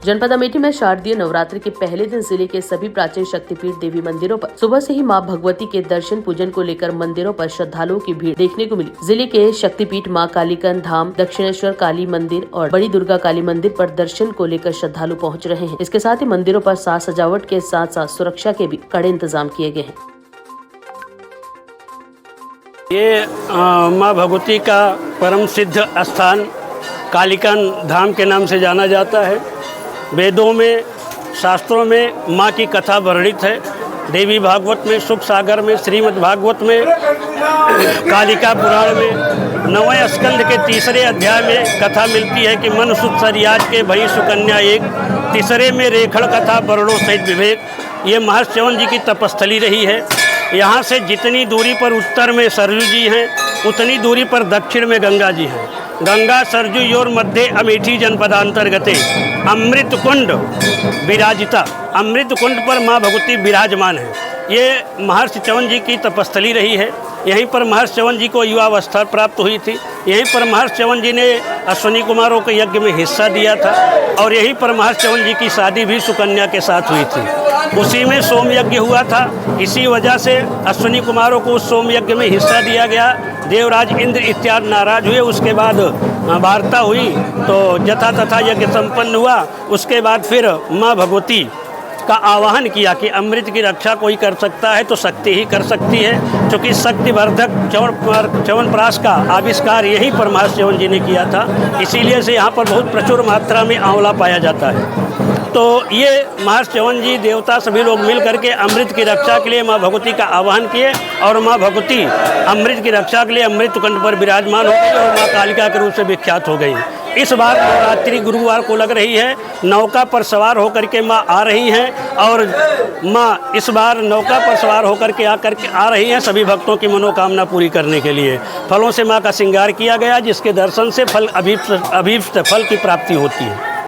जनपद अमेठी में शारदीय नवरात्रि के पहले दिन जिले के सभी प्राचीन शक्तिपीठ देवी मंदिरों पर सुबह से ही मां भगवती के दर्शन पूजन को लेकर मंदिरों पर श्रद्धालुओं की भीड़ देखने को मिली। जिले के शक्तिपीठ मां कालीकन धाम, दक्षिणेश्वर काली मंदिर और बड़ी दुर्गा काली मंदिर पर दर्शन को लेकर श्रद्धालु पहुँच रहे हैं। इसके साथ ही मंदिरों पर साज सजावट के साथ साथ सुरक्षा के भी कड़े इंतजाम किए गए हैं। ये माँ भगवती का परम सिद्ध स्थान कालीकन धाम के नाम से जाना जाता है। वेदों में, शास्त्रों में माँ की कथा वर्णित है। देवी भागवत में, सुख सागर में, श्रीमद् भागवत में, कालिका पुराण में 9वें स्कंद के 3रे अध्याय में कथा मिलती है कि मन सुत सरियाज के भई सुकन्या एक, तीसरे में रेखड़ कथा वर्णों सहित विवेक। ये महर्षि च्यवन जी की तपस्थली रही है। यहाँ से जितनी दूरी पर उत्तर में सरयू जी हैं, उतनी दूरी पर दक्षिण में गंगा जी हैं। गंगा सरजू योर मध्य अमेठी जनपदांतर्गते अमृत कुंड विराजिता। अमृत कुंड पर माँ भगवती विराजमान है। ये महर्षि च्यवन जी की तपस्थली रही है। यहीं पर महर्षि च्यवन जी को युवावस्था प्राप्त हुई थी। यहीं पर महर्षि च्यवन जी ने अश्विनी कुमारों के यज्ञ में हिस्सा दिया था और यहीं पर महर्षि च्यवन जी की शादी भी सुकन्या के साथ हुई थी। उसी में सोम यज्ञ हुआ था। इसी वजह से अश्विनी कुमारों को उस सोम यज्ञ में हिस्सा दिया गया। देवराज इंद्र इत्यादि नाराज हुए। उसके बाद वार्ता हुई तो यथा तथा यज्ञ संपन्न हुआ। उसके बाद फिर माँ भगवती का आवाहन किया कि अमृत की रक्षा कोई कर सकता है तो शक्ति ही कर सकती है, क्योंकि शक्तिवर्धक च्यवनप्राश का आविष्कार यहीं पर महर्षि च्यवन जी ने किया था। इसीलिए से यहाँ पर बहुत प्रचुर मात्रा में आंवला पाया जाता है। तो ये महर्षि च्यवन जी, देवता, सभी लोग मिल करके अमृत की रक्षा के लिए माँ भगवती का आह्वान किए और माँ भगवती अमृत की रक्षा के लिए अमृत कुंड पर विराजमान हो गई और माँ कालिका के रूप से विख्यात हो गई। इस बार नवरात्रि गुरुवार को लग रही है। नौका पर सवार होकर के माँ आ रही हैं और माँ इस बार नौका पर सवार होकर के आ रही हैं सभी भक्तों की मनोकामना पूरी करने के लिए। फलों से माँ का श्रृंगार किया गया, जिसके दर्शन से अभीष्ट फल की प्राप्ति होती है।